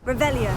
Revelio.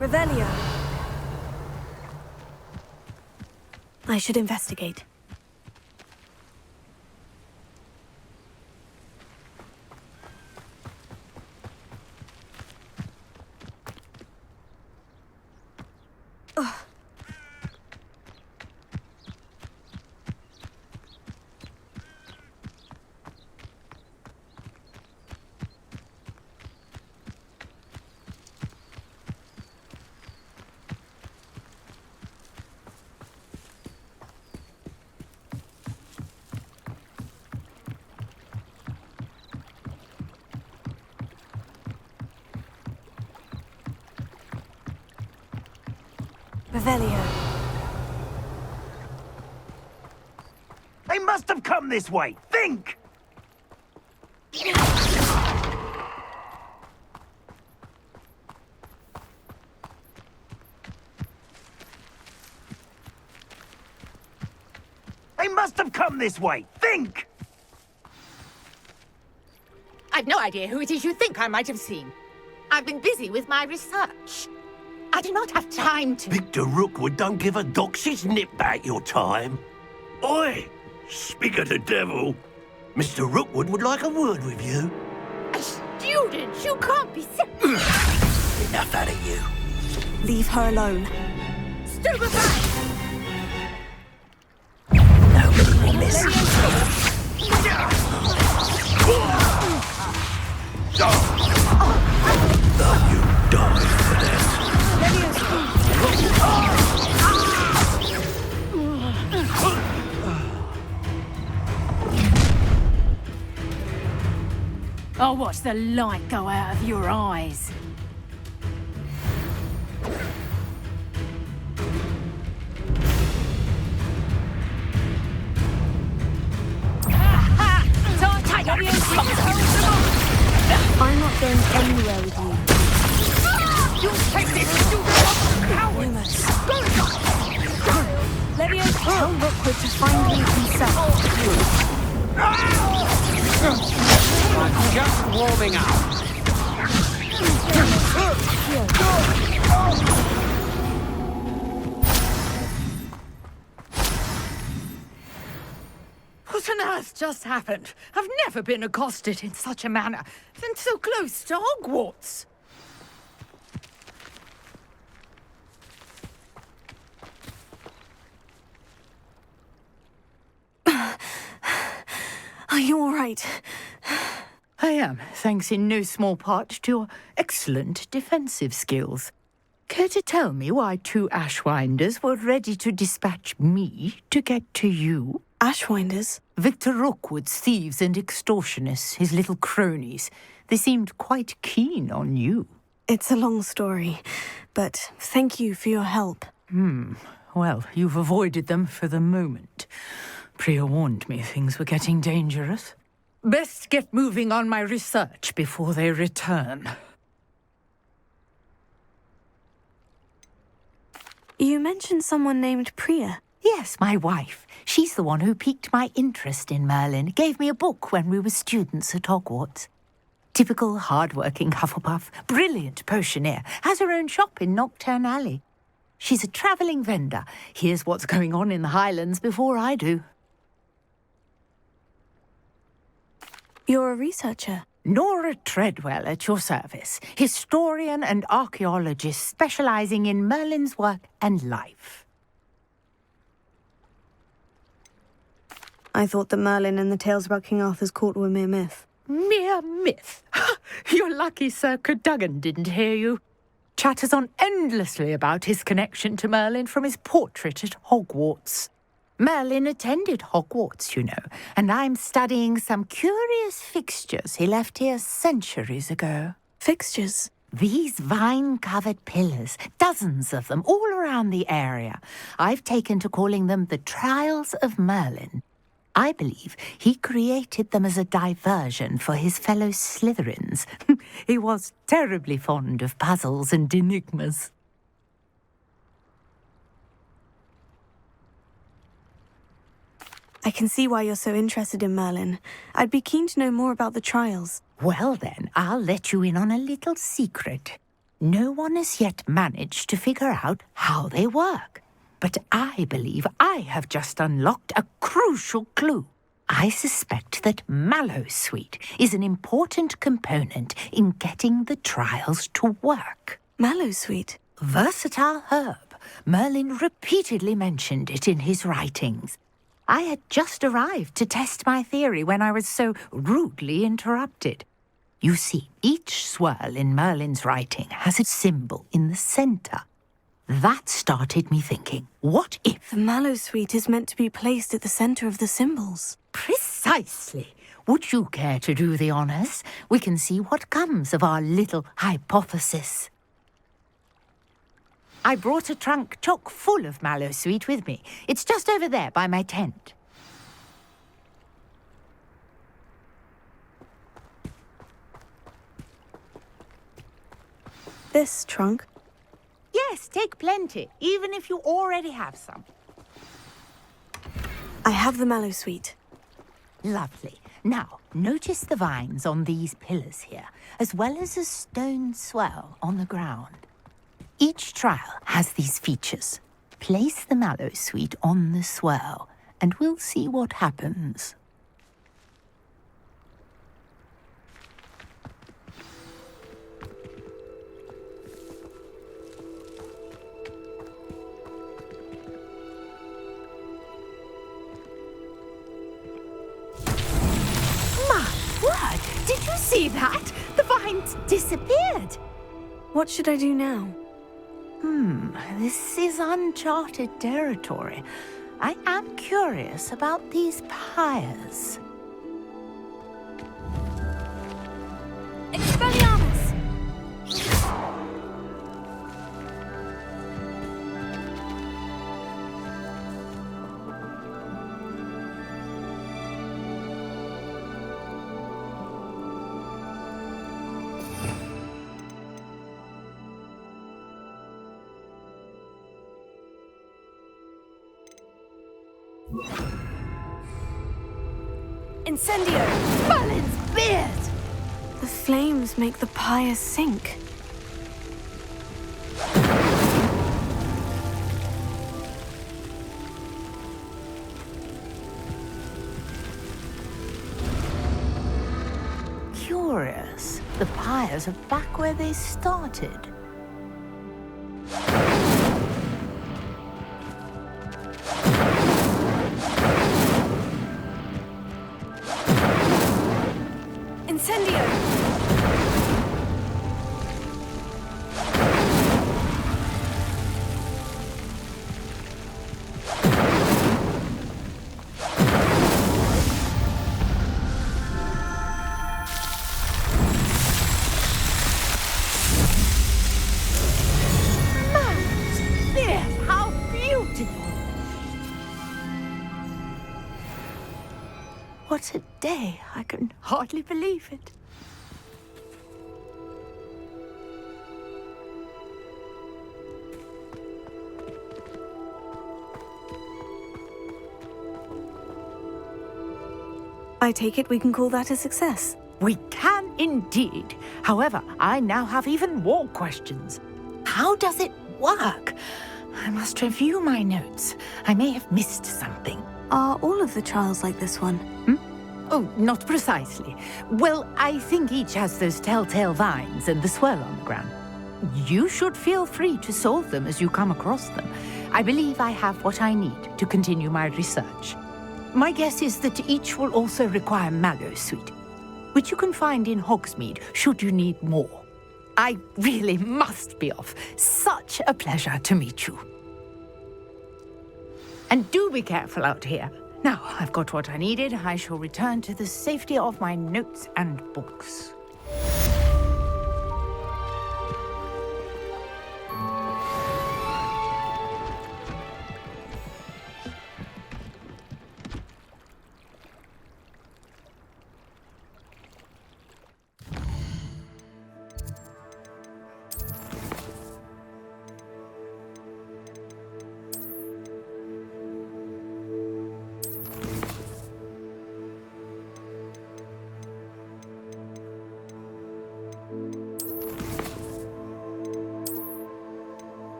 Revelio. I should investigate. Revelio. They must have come this way. Think! They must have come this way. Think! I've no idea who it is you think I might have seen. I've been busy with my research. I do not have time to... Victor Rookwood don't give a doxy's nip back your time. Oi! Speak of the devil. Mr. Rookwood would like a word with you. A student? You can't be sick. Enough out of you. Leave her alone. Stupefy! Nobody will miss you. You died for that. I'll watch the light go out of your eyes. I'm not going anywhere with you. You take this, you Rumors. Levio, tell Rookwood to find me himself. I'm just warming up. What on earth just happened? I've never been accosted in such a manner, and so close to Hogwarts. Are you all right? I am, thanks in no small part to your excellent defensive skills. Care to tell me why two Ashwinders were ready to dispatch me to get to you? Ashwinders? Victor Rookwood's thieves and extortionists, his little cronies. They seemed quite keen on you. It's a long story, but thank you for your help. Well, you've avoided them for the moment. Priya warned me things were getting dangerous. Best get moving on my research before they return. You mentioned someone named Priya. Yes, my wife. She's the one who piqued my interest in Merlin. Gave me a book when we were students at Hogwarts. Typical hard-working Hufflepuff, brilliant potioneer, has her own shop in Knockturn Alley. She's a travelling vendor. Hears what's going on in the Highlands before I do. You're a researcher. Nora Treadwell at your service, historian and archaeologist specialising in Merlin's work and life. I thought that Merlin and the tales about King Arthur's court were mere myth. Mere myth. You're lucky Sir Cadogan didn't hear you. Chatters on endlessly about his connection to Merlin from his portrait at Hogwarts. Merlin attended Hogwarts, you know, and I'm studying some curious fixtures he left here centuries ago. Fixtures? These vine-covered pillars, dozens of them, all around the area. I've taken to calling them the Trials of Merlin. I believe he created them as a diversion for his fellow Slytherins. He was terribly fond of puzzles and enigmas. I can see why you're so interested in Merlin. I'd be keen to know more about the trials. Well then, I'll let you in on a little secret. No one has yet managed to figure out how they work. But I believe I have just unlocked a crucial clue. I suspect that Mallowsweet is an important component in getting the trials to work. Mallowsweet? Versatile herb. Merlin repeatedly mentioned it in his writings. I had just arrived to test my theory when I was so rudely interrupted. You see, each swirl in Merlin's writing has a symbol in the centre. That started me thinking, what if... The Mallowsweet is meant to be placed at the centre of the symbols. Precisely. Would you care to do the honours? We can see what comes of our little hypothesis. I brought a trunk chock full of Mallowsweet with me. It's just over there by my tent. This trunk? Yes, take plenty, even if you already have some. I have the Mallowsweet. Lovely. Now, notice the vines on these pillars here, as well as a stone swell on the ground. Each trial has these features. Place the Mallowsweet on the swirl, and we'll see what happens. My word! Did you see that? The vines disappeared. What should I do now? This is uncharted territory. I am curious about these pyres. Expelliarmus! Incendio! Merlin's beard! The flames make the pyre sink. Curious. The pyres are back where they started. Incendio! How beautiful! What a day! I can hardly believe it. I take it we can call that a success. We can indeed. However, I now have even more questions. How does it work? I must review my notes. I may have missed something. Are all of the trials like this one? Oh, not precisely. Well, I think each has those telltale vines and the swirl on the ground. You should feel free to solve them as you come across them. I believe I have what I need to continue my research. My guess is that each will also require Mallowsweet, which you can find in Hogsmeade should you need more. I really must be off. Such a pleasure to meet you. And do be careful out here. Now, I've got what I needed. I shall return to the safety of my notes and books.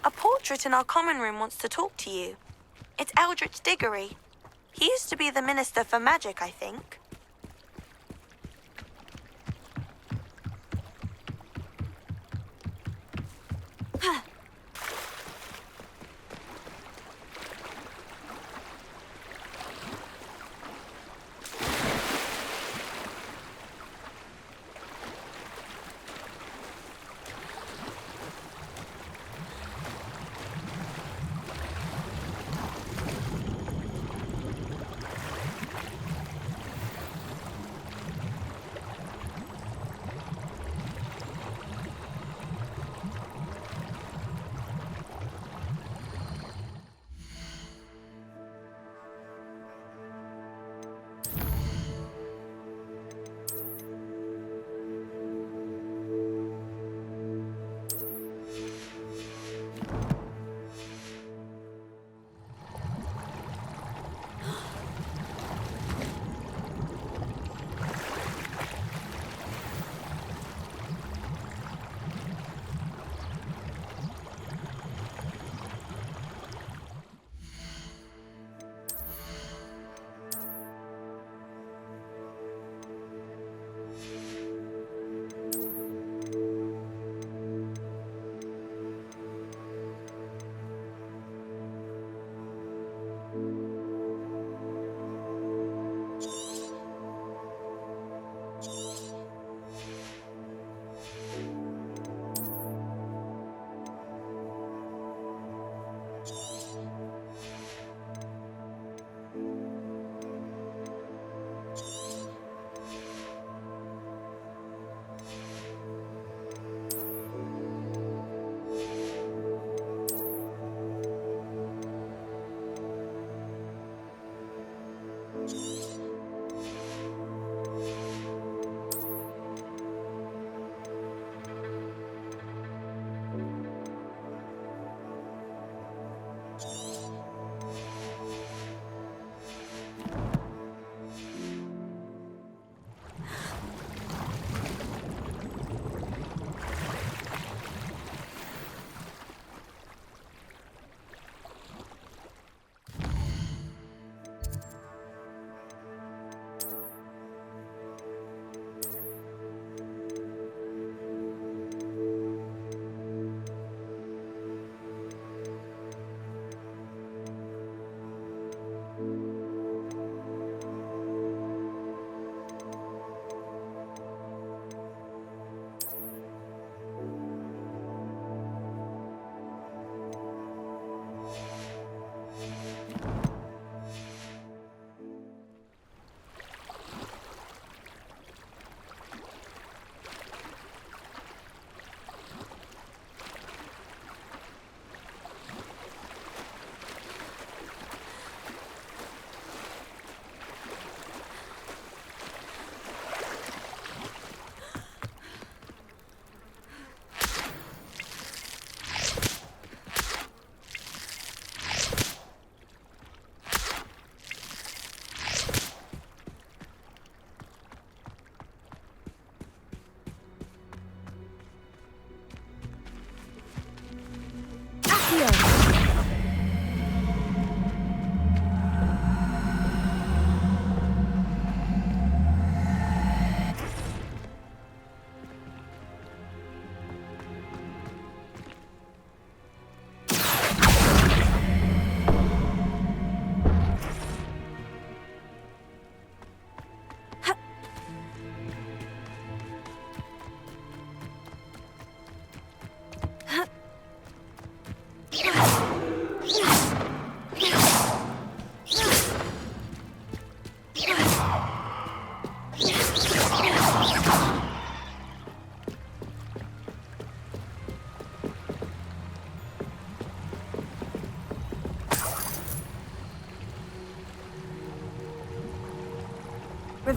A portrait in our common room wants to talk to you. It's Eldritch Diggory. He used to be the Minister for Magic, I think.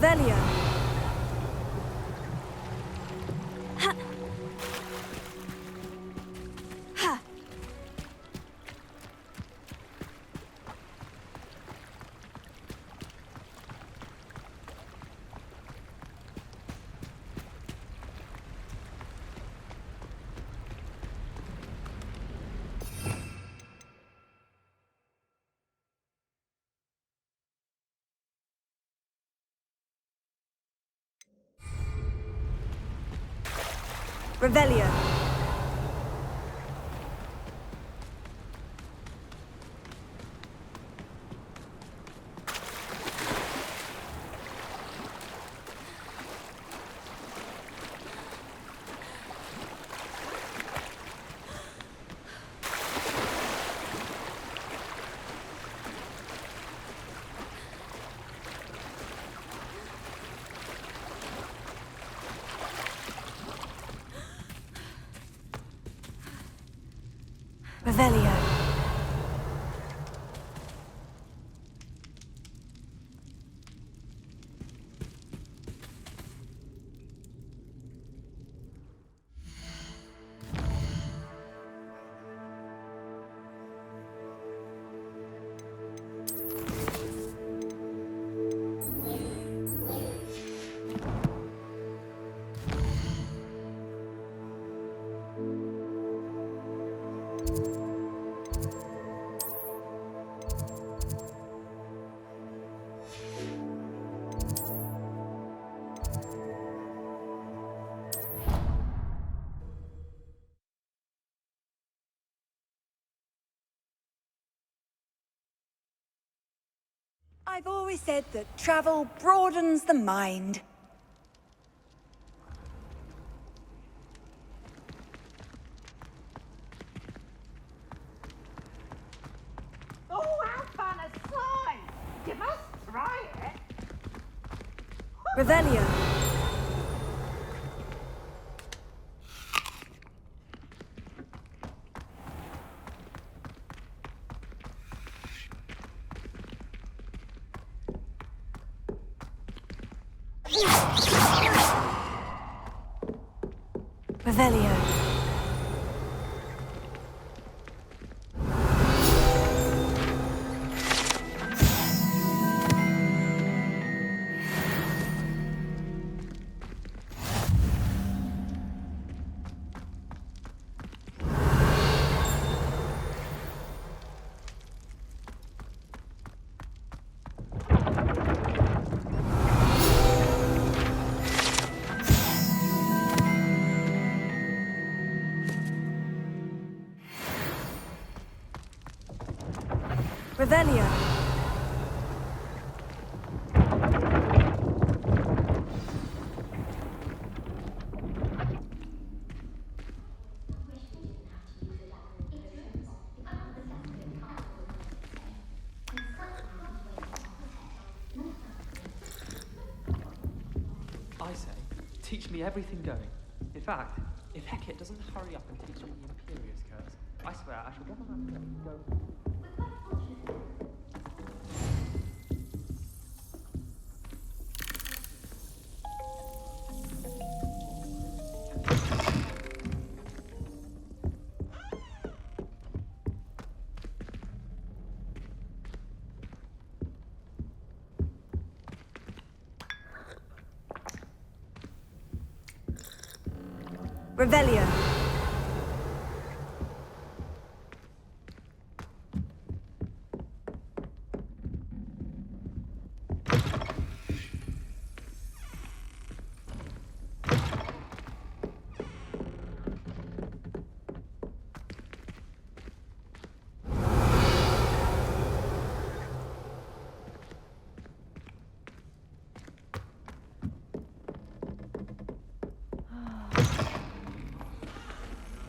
Revelio. Ha. Ha. Revelio. Revelio. I've always said that travel broadens the mind. Oh, how fun a slime! You must try it. Revelio. Revelio. Revelio. I say, teach me everything going. In fact, if Hecate doesn't hurry up and teach me the Imperious Curse, I swear I shall get on that plane and go... Revelio.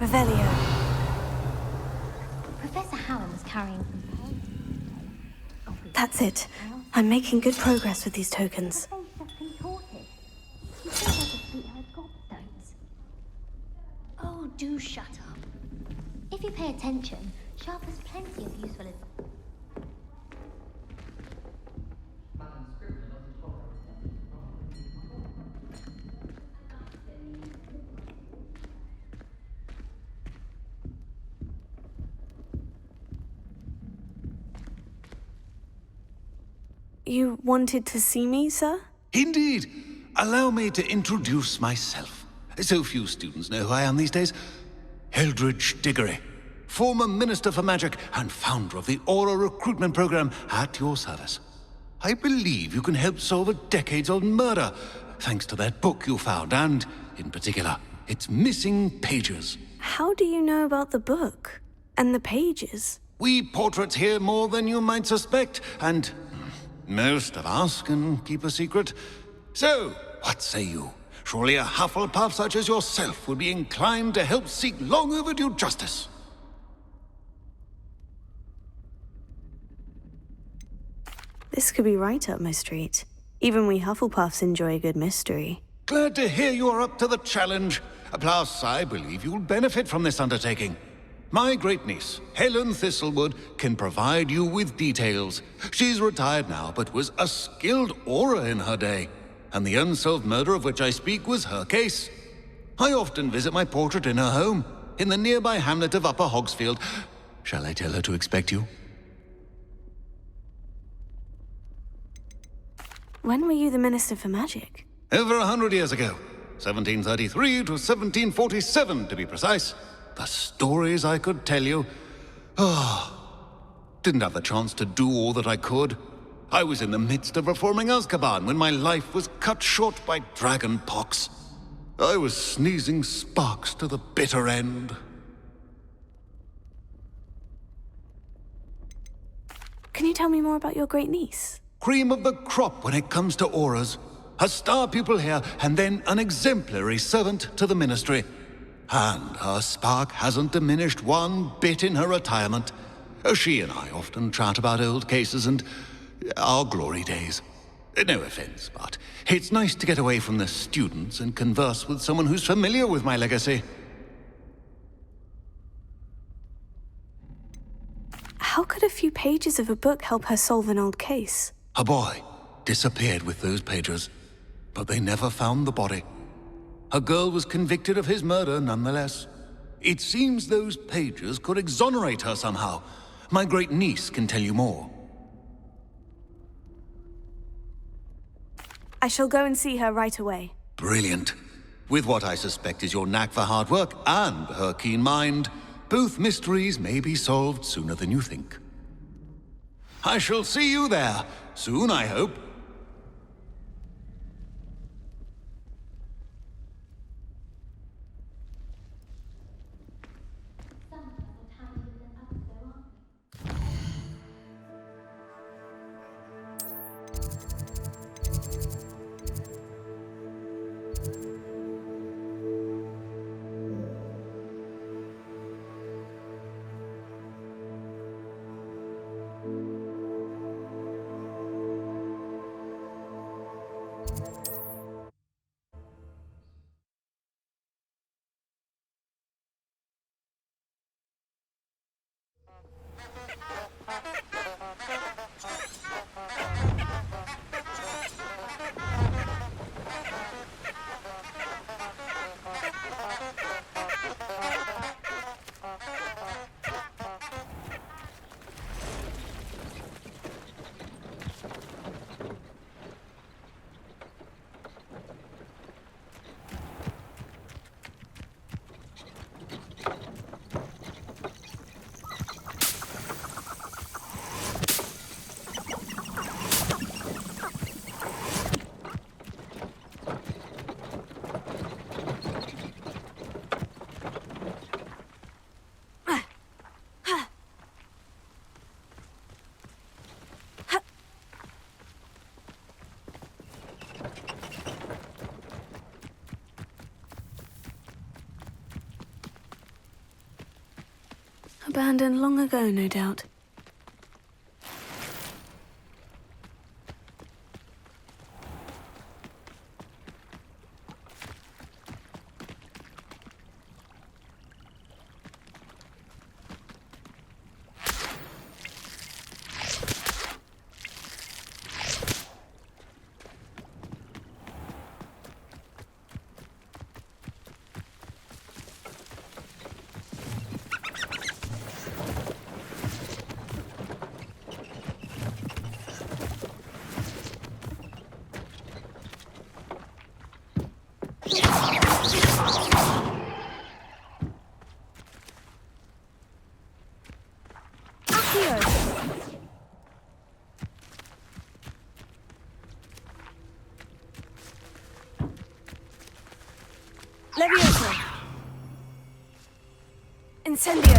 Revelio. Professor Hallam was carrying some That's it. I'm making good progress with these tokens. Her face just contorted. She said I could beat her gobstones. Oh, do shut up. If you pay attention, Sharp has plenty of useful advice. You wanted to see me, sir? Indeed. Allow me to introduce myself. So few students know who I am these days. Eldridge Diggory, former Minister for Magic and founder of the Aura Recruitment Program, at your service. I believe you can help solve a decades-old murder, thanks to that book you found, and, in particular, its missing pages. How do you know about the book? And the pages? We portraits hear more than you might suspect, and most of us can keep a secret. So, what say you? Surely a Hufflepuff such as yourself would be inclined to help seek long overdue justice. This could be right up my street. Even we Hufflepuffs enjoy a good mystery. Glad to hear you are up to the challenge. Plus, I believe you'll benefit from this undertaking. My great-niece, Helen Thistlewood, can provide you with details. She's retired now, but was a skilled aura in her day. And the unsolved murder of which I speak was her case. I often visit my portrait in her home, in the nearby hamlet of Upper Hogsfield. Shall I tell her to expect you? When were you the Minister for Magic? Over 100 years ago. 1733 to 1747, to be precise. The stories I could tell you. Didn't have the chance to do all that I could. I was in the midst of reforming Azkaban when my life was cut short by dragon pox. I was sneezing sparks to the bitter end. Can you tell me more about your great niece? Cream of the crop when it comes to auras. A star pupil here, and then an exemplary servant to the ministry. And her spark hasn't diminished one bit in her retirement. She and I often chat about old cases and our glory days. No offense, but it's nice to get away from the students and converse with someone who's familiar with my legacy. How could a few pages of a book help her solve an old case? A boy disappeared with those pages, but they never found the body. A girl was convicted of his murder nonetheless. It seems those pages could exonerate her somehow. My great niece can tell you more. I shall go and see her right away. Brilliant. With what I suspect is your knack for hard work and her keen mind, both mysteries may be solved sooner than you think. I shall see you there, soon I hope. Abandoned long ago, no doubt. Levioso. Incendio.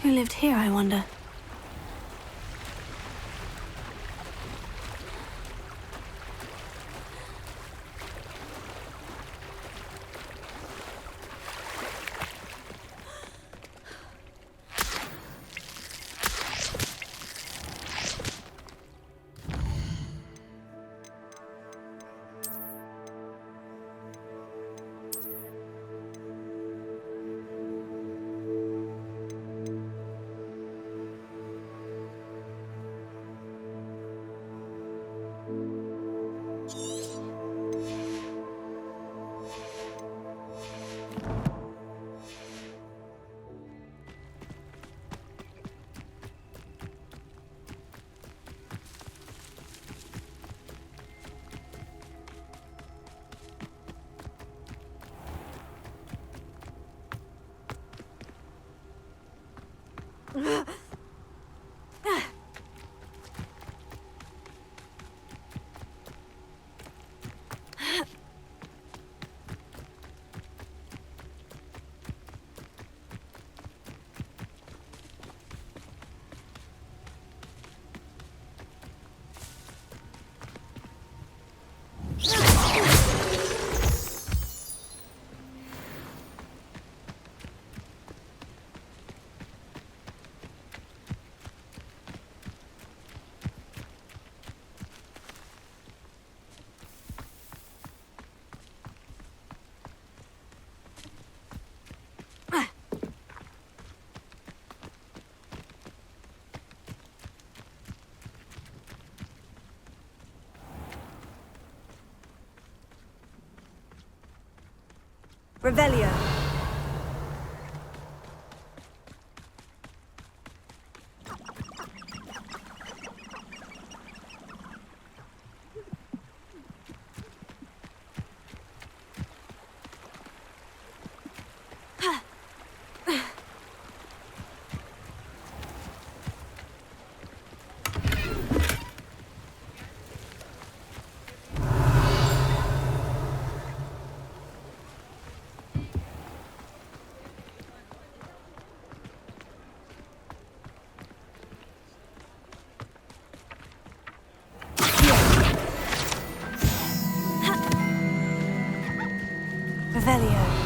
Who lived here, I wonder? Revelio. Revelio.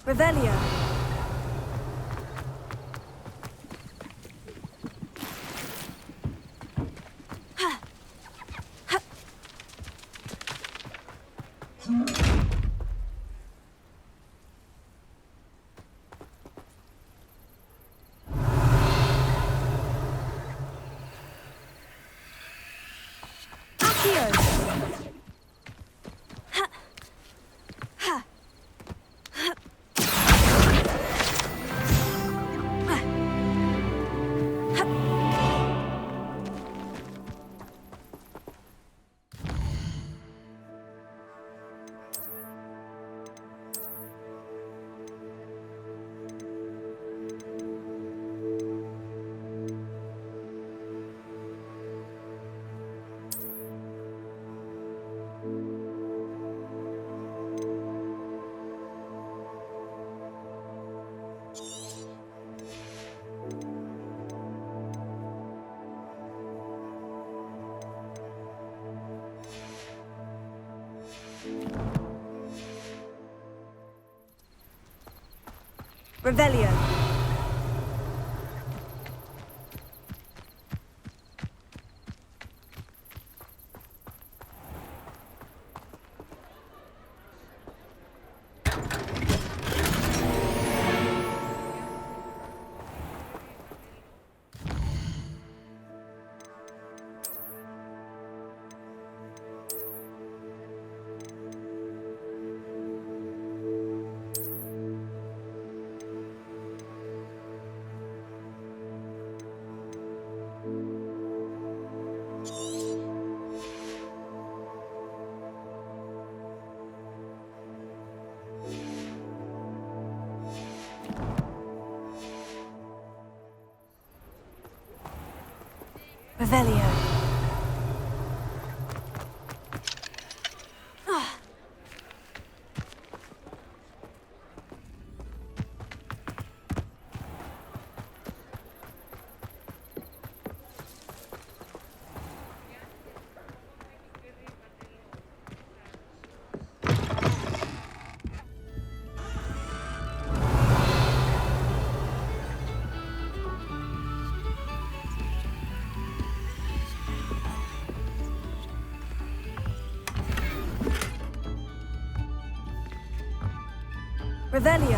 Revelio. Revelio. Revelio. Revelio.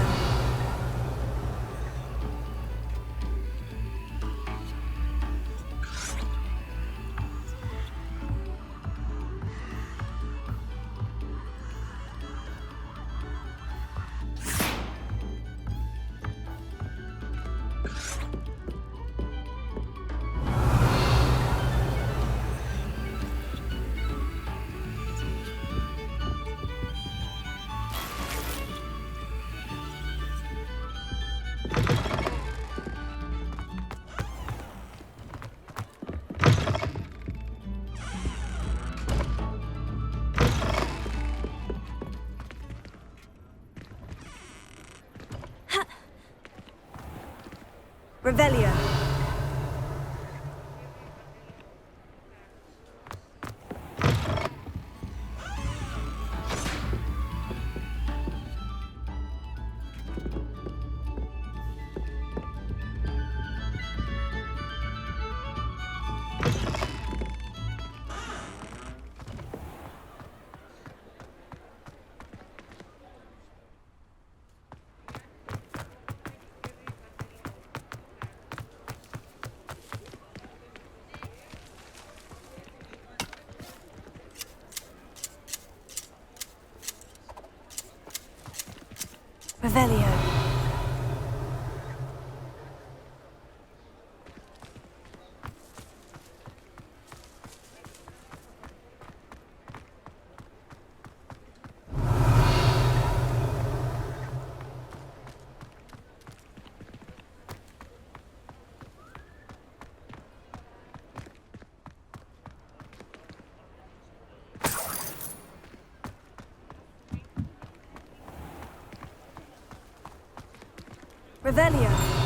Revelio. Revelio. Revelio.